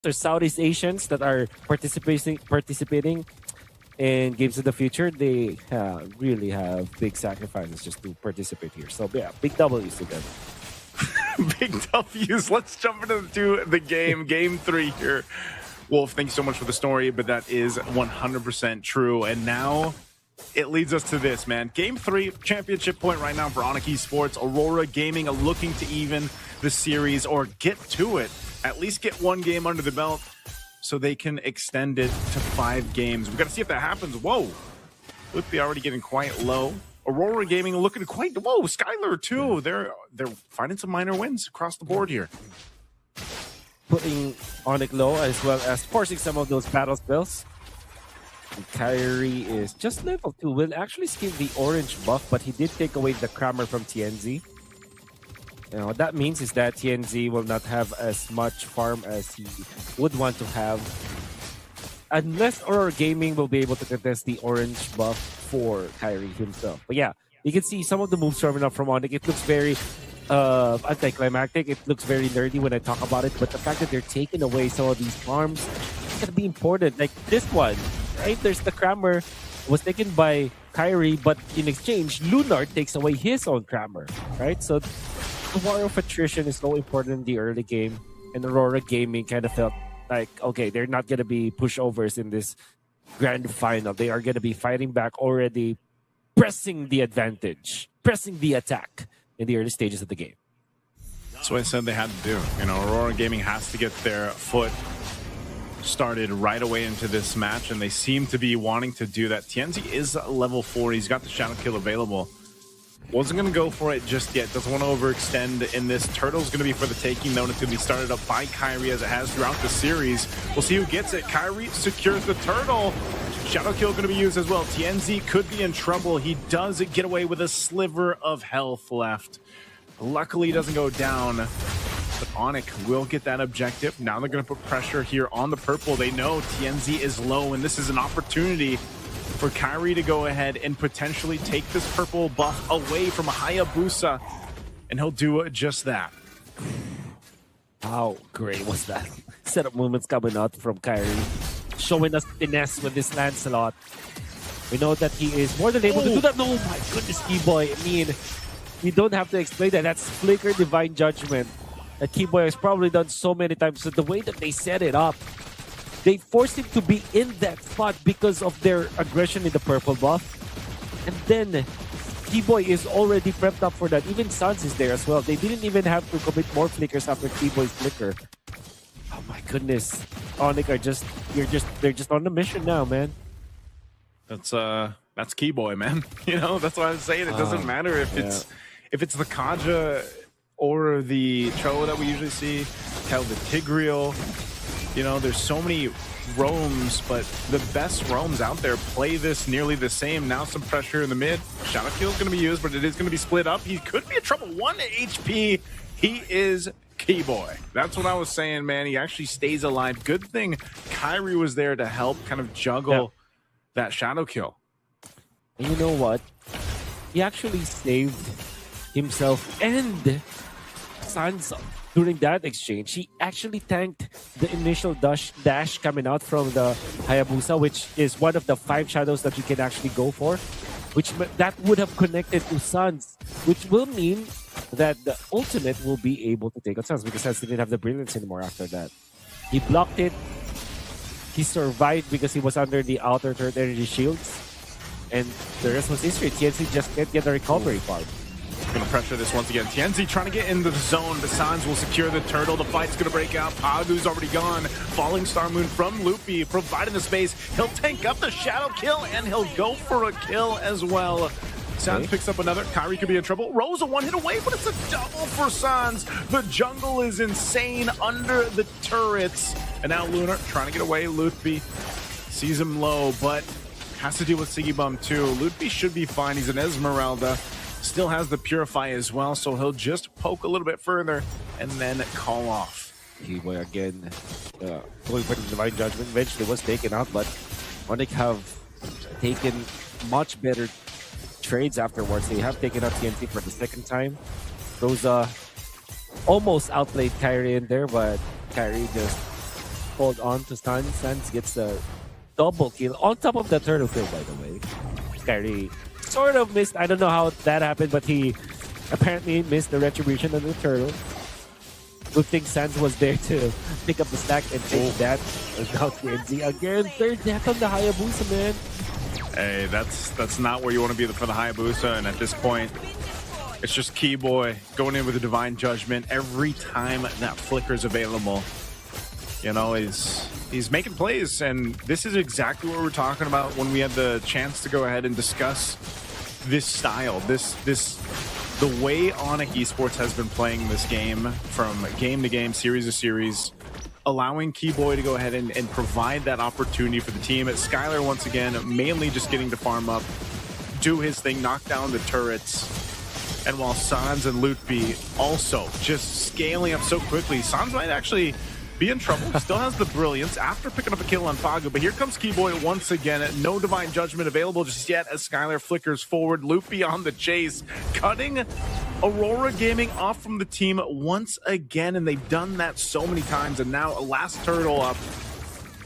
or Southeast Asians that are participating in games of the future, they really have big sacrifices just to participate here. So yeah, big W's to them. Big W's. Let's jump into the game. Game 3 here. Wolf, thank you so much for the story, but that is 100% true. And now it leads us to this, man. Game 3, championship point right now for Onic Esports. Aurora Gaming are looking to even the series or get to it. At least get one game under the belt so they can extend it to 5 games. We got to see if that happens. Whoa. Loopy already getting quite low. Aurora Gaming looking quite... Whoa, Skylar too. They're finding some minor wins across the board here. Putting Onic low as well as forcing some of those battle spells. And Kyrie is just level 2. Will actually skip the orange buff, but he did take away the Crammer from TNZ. What that means is that TNZ will not have as much farm as he would want to have. Unless Aurora Gaming will be able to contest the orange buff for Kyrie himself. But yeah, you can see some of the moves coming up from Onic. It looks very anticlimactic. It looks very nerdy when I talk about it. But the fact that they're taking away some of these farms is going to be important. Like this one, right? There's the Crammer was taken by Kyrie, but in exchange, Lunar takes away his own Crammer, right? So the war of attrition is so important in the early game. And Aurora Gaming kind of felt like, okay, they're not going to be pushovers in this grand final. They are going to be fighting back already, pressing the advantage, pressing the attack in the early stages of the game. That's what I said they had to do. You know, Aurora Gaming has to get their foot started right away into this match, and they seem to be wanting to do that. TNZ is level 4. He's got the Shadow Kill available. Wasn't going to go for it just yet. Doesn't want to overextend in this. Turtle's going to be for the taking, though, and it's going to be started up by Kyrie as it has throughout the series. We'll see who gets it. Kyrie secures the Turtle. Shadow Kill going to be used as well. TNZ could be in trouble. He does get away with a sliver of health left. Luckily, he doesn't go down. But Onic will get that objective. Now they're going to put pressure here on the purple. They know TNZ is low, and this is an opportunity for Kyrie to go ahead and potentially take this purple buff away from Hayabusa, and he'll do just that. How great was that? Setup movements coming out from Kyrie, showing us finesse with this Lancelot. We know that he is more than able to do that. No, my goodness, Keyboy. I mean, you don't have to explain that. That's Flicker Divine Judgment that Keyboy has probably done so many times. So the way that they set it up, they forced him to be in that spot because of their aggression in the purple buff. And then Keyboy is already prepped up for that. Even Sans is there as well. They didn't even have to commit more flickers after Keyboy's flicker. Oh my goodness. Onic are they're just on the mission now, man. That's Keyboy, man. You know, that's what I'm saying. It doesn't matter if it's the Kaja or the Cho that we usually see, tell the Tigreal. You know, there's so many roams, but the best roams out there play this nearly the same. Now some pressure in the mid. Shadow Kill is going to be used, but it is going to be split up. He could be in trouble. 1 HP. He is Keyboy. That's what I was saying, man. He actually stays alive. Good thing Kyrie was there to help kind of juggle that Shadow Kill. And you know what? He actually saved himself and Sans during that exchange. He actually tanked the initial dash coming out from the Hayabusa, which is one of the 5 shadows that you can actually go for, which that would have connected to Sans, which will mean that the ultimate will be able to take on Sans because Sans didn't have the brilliance anymore after that. He blocked it. He survived because he was under the outer third energy shields, and the rest was history. TNC just can't get the recovery part. Gonna pressure this once again. TNZ trying to get into the zone. The Sans will secure the Turtle. The fight's gonna break out. Pagu's already gone. Falling Star Moon from Loopy, providing the space. He'll tank up the Shadow Kill, and he'll go for a kill as well. Sans picks up another. Kyrie could be in trouble. Rose a 1-hit away, but it's a double for Sans. The jungle is insane under the turrets. And now Lunar trying to get away. Loopy sees him low, but has to deal with Siggy Bum too. Loopy should be fine. He's an Esmeralda. Still has the Purify as well, so he'll just poke a little bit further and then call off. Keyboy again going for the Divine Judgment. Eventually was taken out, but Onic have taken much better trades afterwards. They have taken out TNT for the second time. Rosa almost outplayed Kyrie in there, but Kyrie just hold on to Sans. Sans gets the double kill on top of the turtle kill, by the way. Kyrie sort of missed. I don't know how that happened, but he apparently missed the retribution on the turtle. Good thing Sans was there to pick up the stack and take that. And now TNZ again. Third death on the Hayabusa, man. Hey, that's not where you want to be for the Hayabusa, and at this point, it's just Keyboy going in with a divine judgment every time that flicker is available. You know, he's making plays, and this is exactly what we're talking about when we had the chance to go ahead and discuss this style, the way Onic Esports has been playing this game from game to game, series to series, allowing Keyboy to go ahead and provide that opportunity for the team. Skylar, once again, mainly just getting to farm up, do his thing, knock down the turrets. And while Sans and Lutfi also just scaling up so quickly, Sans might actually be in trouble. Still has the brilliance after picking up a kill on Fagu, but here comes Keyboy once again. No divine judgment available just yet as Skylar flickers forward. Lutfi on the chase, cutting Aurora Gaming off from the team once again, and they've done that so many times. And now a last turtle up.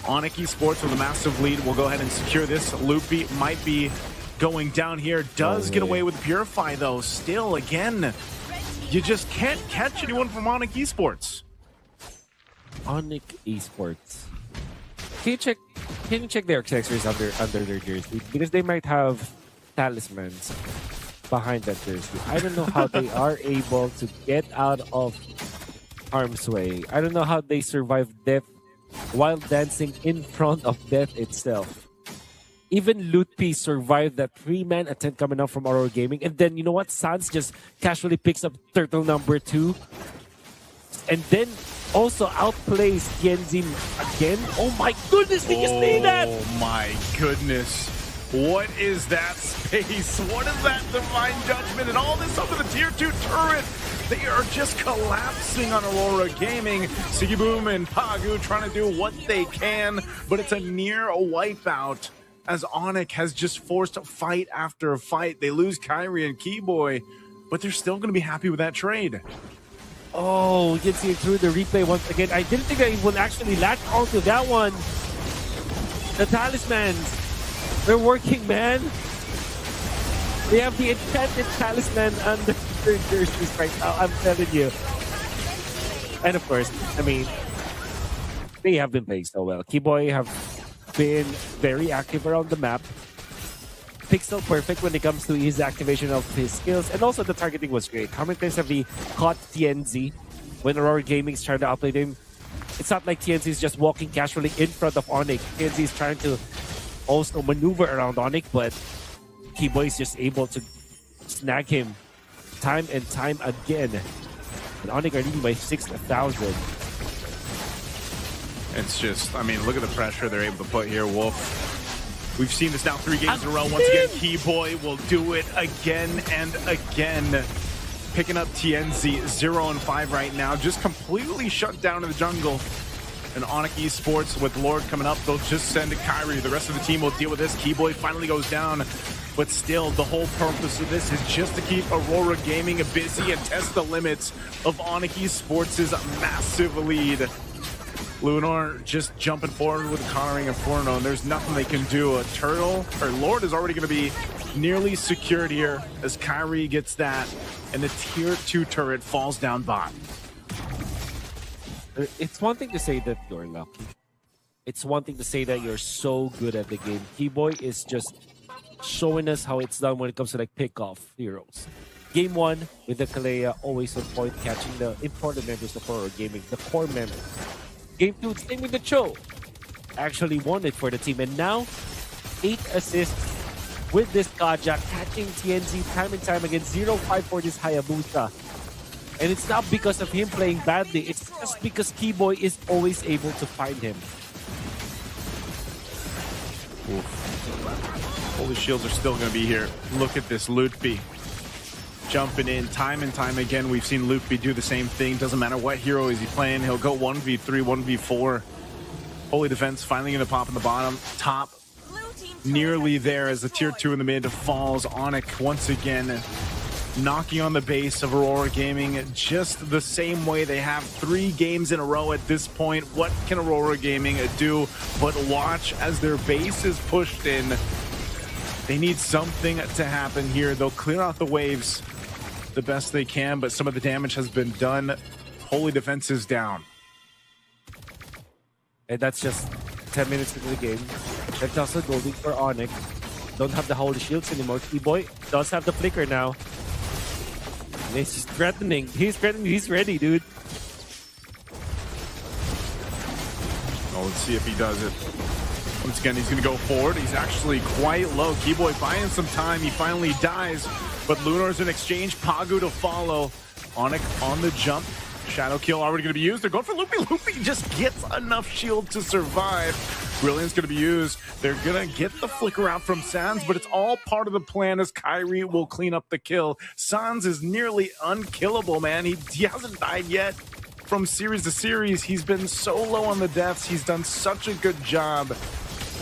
Onic Esports with a massive lead will go ahead and secure this. Lutfi might be going down here. Does get away with the Purify though. Still, again, you just can't catch anyone from Onic Esports. Onic Esports. Can you check their accessories under their jersey? Because they might have talismans behind that jersey. I don't know how they are able to get out of harm's way. I don't know how they survive death while dancing in front of death itself. Even Lutfi survived that 3-man attempt coming out from Aurora Gaming. And then, you know what? Sans just casually picks up turtle number 2. And then also outplays Tianzin again. Oh my goodness, did you see that? Oh my goodness. What is that space? What is that divine judgment? And all this under the tier 2 turret. They are just collapsing on Aurora Gaming. Sigiboom and Pagu trying to do what they can, but it's a near wipeout as Onic has just forced fight after fight. They lose Kyrie and Keyboy, but they're still going to be happy with that trade. Oh, you can see it through the replay once again. I didn't think I would actually latch onto that one. The talismans, they're working, man. They have the enchanted talisman under their jerseys right now, I'm telling you. And of course, I mean, they have been playing so well. Keyboy have been very active around the map. Pixel perfect when it comes to his activation of his skills, and also the targeting was great. How many times have we caught TNZ when Aurora Gaming is trying to outplay him? It's not like TNZ is just walking casually in front of Onic. TNZ is trying to also maneuver around Onic, but Keyboy is just able to snag him time and time again. And Onic are leading by 6,000. It's just, I mean, look at the pressure they're able to put here, Wolf. We've seen this now 3 games in a row. Once again, Keyboy will do it again and again. Picking up TNZ 0-5 right now. Just completely shut down in the jungle. And Onic Esports with Lord coming up, they'll just send Kyrie. The rest of the team will deal with this. Keyboy finally goes down. But still, the whole purpose of this is just to keep Aurora Gaming busy and test the limits of Onic Esports' massive lead. Lunar just jumping forward with Connoring and Forno, and there's nothing they can do. A turtle, or Lord is already going to be nearly secured here as Kyrie gets that, and the tier 2 turret falls down bot. It's one thing to say that you're lucky. It's one thing to say that you're so good at the game. Keyboy is just showing us how it's done when it comes to like pick-off heroes. Game 1 with the Kalea, always on point, catching the important members of Aurora Gaming, the core members. Game 2, same with the Cho. Actually won it for the team. And now, 8 assists with this Kaja, catching TNZ time and time again. 0-5 for this Hayabusa. And it's not because of him playing badly. It's just because Keyboy is always able to find him. Oof. Holy shields are still going to be here. Look at this Lutfi. Jumping in time and time again. We've seen Lutfi do the same thing. Doesn't matter what hero is he playing. He'll go 1v3, 1v4. Holy defense finally going to pop in the bottom. Top nearly there as the tier 2 in the mid falls. Onic once again knocking on the base of Aurora Gaming just the same way. They have 3 games in a row at this point. What can Aurora Gaming do but watch as their base is pushed in? They need something to happen here. They'll clear out the waves the best they can, but some of the damage has been done. Holy defense is down. And that's just 10 minutes into the game. They're also going for Onic. Don't have the holy shields anymore. T-Boy does have the flicker now. And he's just threatening. He's threatening. He's ready, dude. Well, let's see if he does it. Once again, he's going to go forward. He's actually quite low. Keyboy buying some time. He finally dies. But Lunar's in exchange. Pagu to follow. Onic on the jump. Shadow kill already going to be used. They're going for Loopy. Loopy just gets enough shield to survive. Brilliant's going to be used. They're going to get the flicker out from Sans, but it's all part of the plan as Kyrie will clean up the kill. Sans is nearly unkillable, man. He hasn't died yet. From series to series, he's been so low on the deaths. He's done such a good job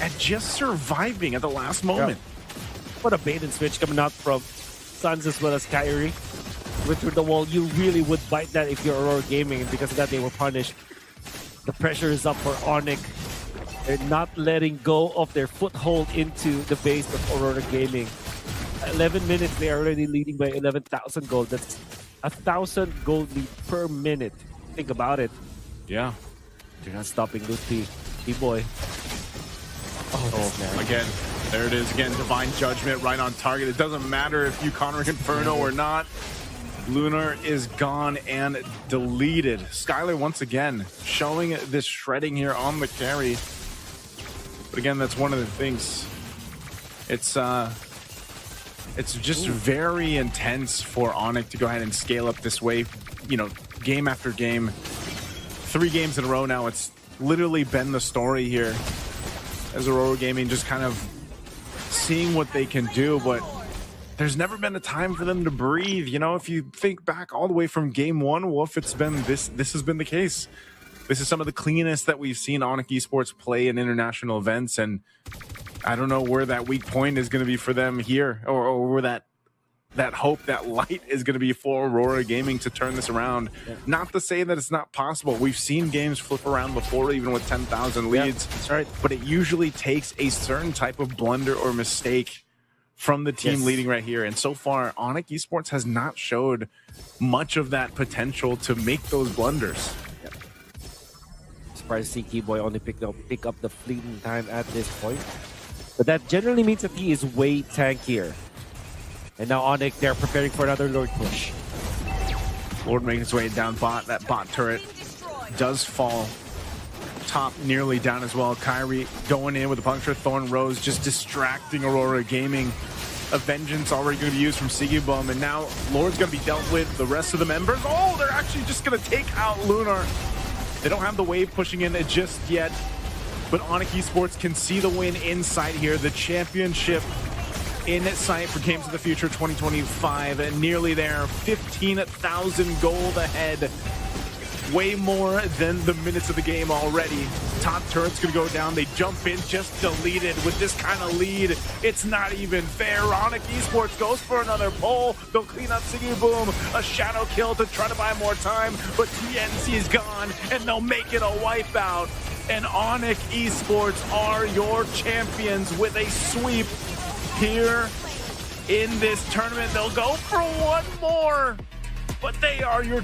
at just surviving at the last moment. Yeah. What a bait and switch coming out from Sans as well as Kyrie. Went through the wall. You really would bite that if you're Aurora Gaming, and because of that they were punished. The pressure is up for Onic. They're not letting go of their foothold into the base of Aurora Gaming. 11 minutes, they are already leading by 11,000 gold. That's 1,000 gold lead per minute. Think about it. Yeah. They're not stopping Luffy. T-Boy. Oh, again, there it is. Again, Divine Judgment right on target. It doesn't matter if you counter Inferno or not. Lunar is gone and deleted. Skylar once again showing this shredding here on the carry. But again, that's one of the things. It's just very intense for Onic to go ahead and scale up this way. You know, game after game. 3 games in a row now. It's literally been the story here. As Aurora Gaming just kind of seeing what they can do, but there's never been a time for them to breathe. You know, if you think back all the way from game 1, Wolf, it's been this has been the case. This is some of the cleanest that we've seen Onic Esports play in international events, and I don't know where that weak point is going to be for them here, or where that hope, that light is going to be for Aurora Gaming to turn this around. Yeah. Not to say that it's not possible. We've seen games flip around before, even with 10,000 leads. Yeah, that's right. But it usually takes a certain type of blunder or mistake from the team leading right here. And so far, Onic Esports has not showed much of that potential to make those blunders. Yeah. Surprised to see Keyboy only pick up the fleeting time at this point. But that generally means that he is way tankier. And now Onic, they're preparing for another Lord push. Lord making his way down bot. That bot turret does fall. Top nearly down as well. Kyrie going in with a puncture. Thorn Rose just distracting Aurora Gaming. A vengeance already going to be used from Sigibum, and now Lord's going to be dealt with. The rest of the members, oh, they're actually just going to take out Lunar. They don't have the wave pushing in just yet, but Onic Esports can see the win in sight here. The championship in sight for Games of the Future 2025, and nearly there. 15,000 gold ahead. Way more than the minutes of the game already. Top turret's gonna go down. They jump in, just deleted with this kind of lead. It's not even fair. Onic Esports goes for another pull. They'll clean up Siggy Boom. A shadow kill to try to buy more time, but TNC is gone, and they'll make it a wipeout. And Onic Esports are your champions with a sweep here in this tournament. They'll go for one more, but they are your